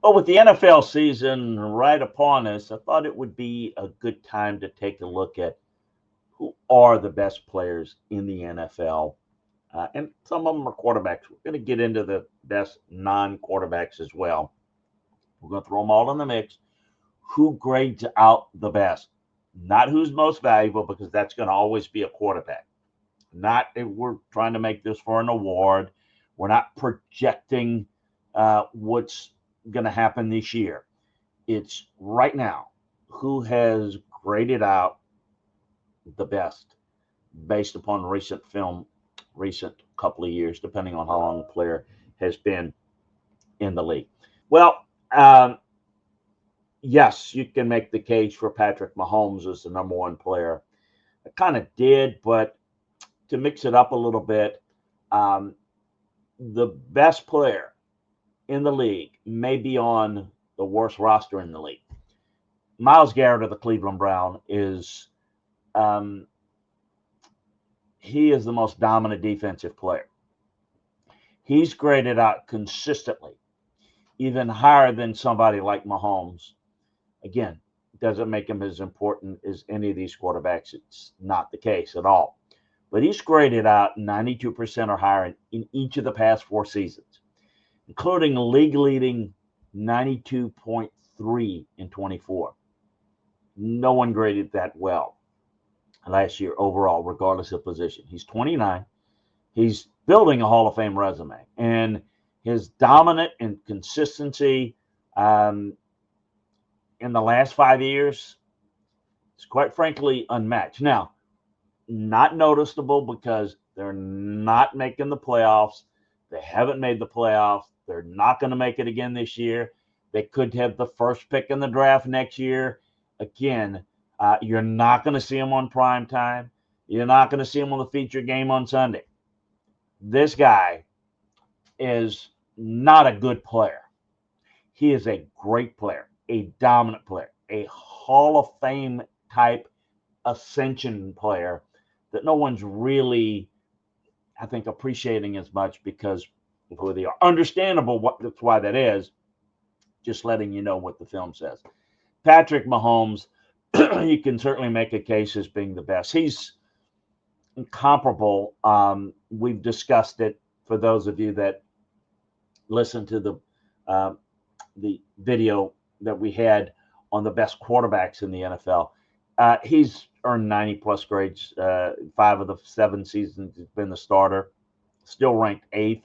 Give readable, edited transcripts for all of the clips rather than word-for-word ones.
Well, with the NFL season right upon us, I thought it would be a good time to take a look at who are the best players in the NFL. And some of them are quarterbacks. We're going to get into the best non quarterbacks as well. We're going to throw them all in the mix. Who grades out the best? Not who's most valuable, because that's going to always be a quarterback. Not if we're trying to make this for an award. We're not projecting what's going to happen this year. It's right now who has graded out the best based upon recent film, recent couple of years, depending on how long the player has been in the league. Well, yes, you can make the case for Patrick Mahomes as the number one player. I kind of did, but to mix it up a little bit, um, the best player in the league may be on the worst roster in the league. Myles Garrett of the Cleveland Brown is um, he is the most dominant defensive player. He's graded out consistently, even higher than somebody like Mahomes. Again, doesn't make him as important as any of these quarterbacks. It's not the case at all. But he's graded out 92% or higher in each of the past four seasons, including a league leading 92.3 in 24. No one graded that well last year overall, regardless of position. He's 29. He's building a Hall of Fame resume, and his dominant and consistency in the last 5 years is quite frankly unmatched. Now, not noticeable because they're not making the playoffs. They haven't made the playoffs. They're not going to make it again this year. They could have the first pick in the draft next year. Again, you're not going to see them on prime time. You're not going to see them on the feature game on Sunday. This guy is not a good player. He is a great player, a dominant player, a Hall of Fame type ascension player that no one's really, I think, appreciating as much because of who they are. Understandable that's why that is. Just letting you know what the film says. Patrick Mahomes, you can certainly make a case as being the best. He's incomparable. We've discussed it for those of you that listen to the video that we had on the best quarterbacks in the NFL. He's earned 90 plus grades. 5 of the 7 seasons he's been the starter. Still ranked 8th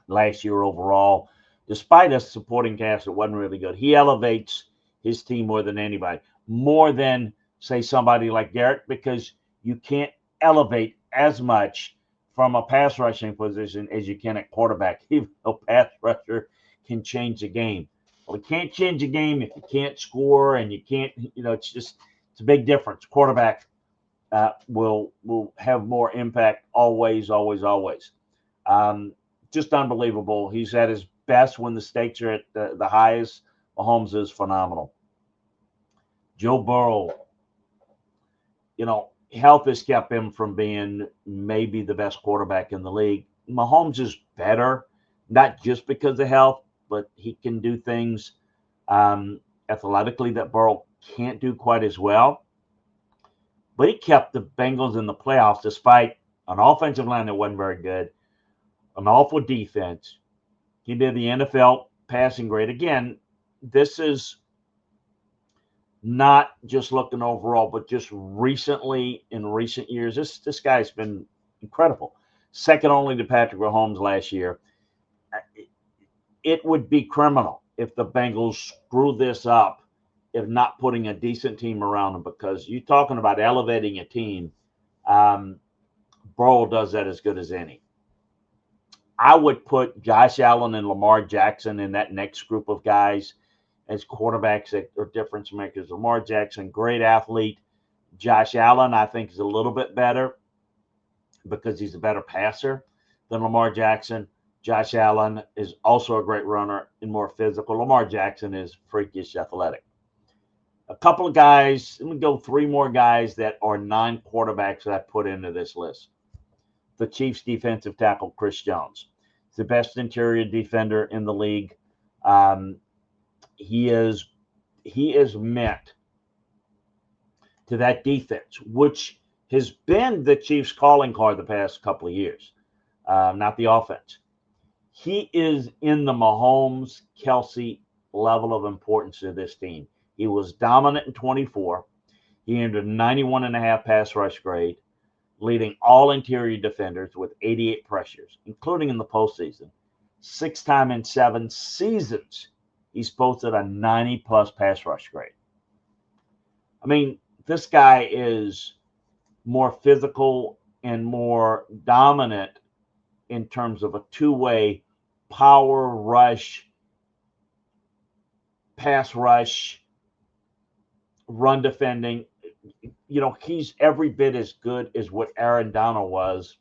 last year overall. Despite a supporting cast that wasn't really good, he elevates his team more than anybody, more than, say, somebody like Garrett, because you can't elevate as much from a pass rushing position as you can at quarterback. Even though pass rusher can change the game. Well, it can't change the game if you can't score and you can't, it's a big difference. Quarterback will have more impact always, always, always. Just unbelievable. He's at his best when the stakes are at the highest. Mahomes is phenomenal. Joe Burrow, health has kept him from being maybe the best quarterback in the league. Mahomes is better, not just because of health, but he can do things athletically that Burrow can't do quite as well. But he kept the Bengals in the playoffs despite an offensive line that wasn't very good, an awful defense. He did the NFL passing grade. Again, this is not just looking overall, but just recently in recent years. This guy's been incredible. Second only to Patrick Mahomes last year. It would be criminal if the Bengals screw this up, if not putting a decent team around them, because you're talking about elevating a team. Burrow does that as good as any. I would put Josh Allen and Lamar Jackson in that next group of guys as quarterbacks that are difference makers. Lamar Jackson, great athlete. Josh Allen, I think, is a little bit better because he's a better passer than Lamar Jackson. Josh Allen is also a great runner and more physical. Lamar Jackson is freakish athletic. A couple of guys, let me go 3 more guys that are non-quarterbacks that I put into this list. The Chiefs defensive tackle, Chris Jones. He's the best interior defender in the league. he is meant to that defense, which has been the Chiefs' calling card the past couple of years, not the offense. He is in the Mahomes, Kelsey level of importance to this team. He was dominant in 24. He earned a 91.5 pass rush grade, leading all interior defenders with 88 pressures, including in the postseason. 6 times in 7 seasons, he's posted a 90-plus pass rush grade. I mean, this guy is more physical and more dominant in terms of a two-way power rush, pass rush, run defending. You know, he's every bit as good as what Aaron Donald was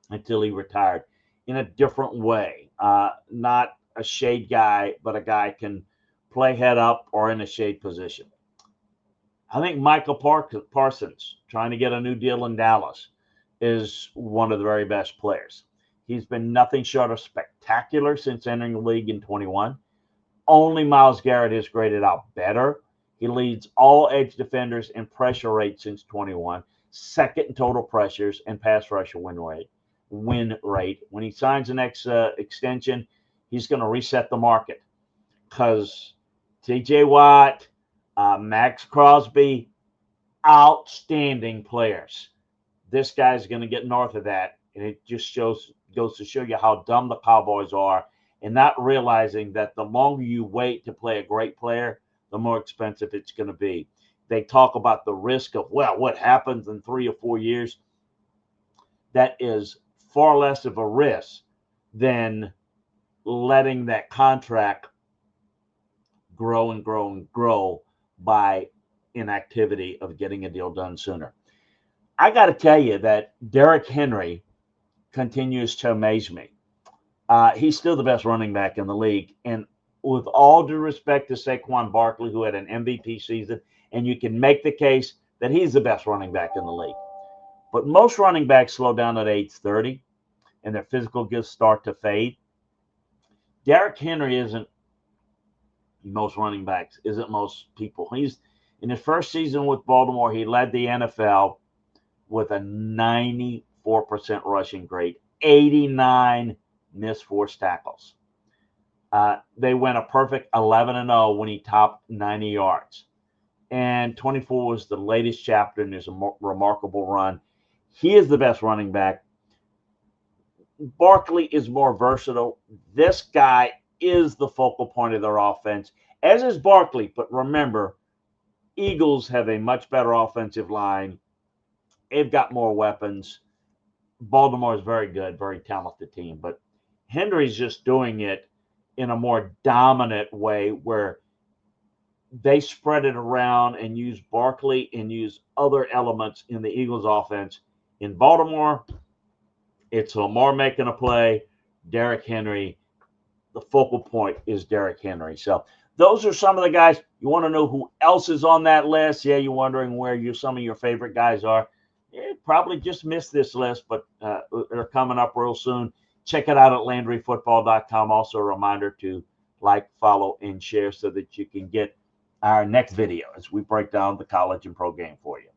until he retired, in a different way. Not a shade guy, but a guy can play head up or in a shade position. I think Michael Parsons, trying to get a new deal in Dallas, is one of the very best players. He's been nothing short of spectacular since entering the league in 21. Only Myles Garrett has graded out better. He leads all edge defenders in pressure rate since 21, second in total pressures and pass rusher win rate. When he signs the next extension, he's going to reset the market because T.J. Watt, Max Crosby, outstanding players. This guy's going to get north of that, and it just goes to show you how dumb the Cowboys are and not realizing that the longer you wait to play a great player, the more expensive it's going to be. They talk about the risk of, well, what happens in 3 or 4 years. That is far less of a risk than letting that contract grow and grow and grow by inactivity of getting a deal done sooner. I got to tell you that Derrick Henry continues to amaze me. He's still the best running back in the league. And with all due respect to Saquon Barkley, who had an MVP season, and you can make the case that he's the best running back in the league. But most running backs slow down at age 30, and their physical gifts start to fade. Derrick Henry isn't most running backs, isn't most people. He's in his first season with Baltimore, he led the NFL with a 94% rushing grade, 89 missed forced tackles. They went a perfect 11-0 when he topped 90 yards. And 24 was the latest chapter in his remarkable run. He is the best running back. Barkley is more versatile. This guy is the focal point of their offense, as is Barkley. But remember, Eagles have a much better offensive line. They've got more weapons. Baltimore is very good, very talented team. But Henry's just doing it in a more dominant way where they spread it around and use Barkley and use other elements in the Eagles offense. In Baltimore, it's Lamar making a play, Derrick Henry. The focal point is Derrick Henry. So those are some of the guys. You want to know who else is on that list? Yeah, you're wondering where some of your favorite guys are. You probably just missed this list, but they're coming up real soon. Check it out at LandryFootball.com. Also a reminder to like, follow, and share so that you can get our next video as we break down the college and pro game for you.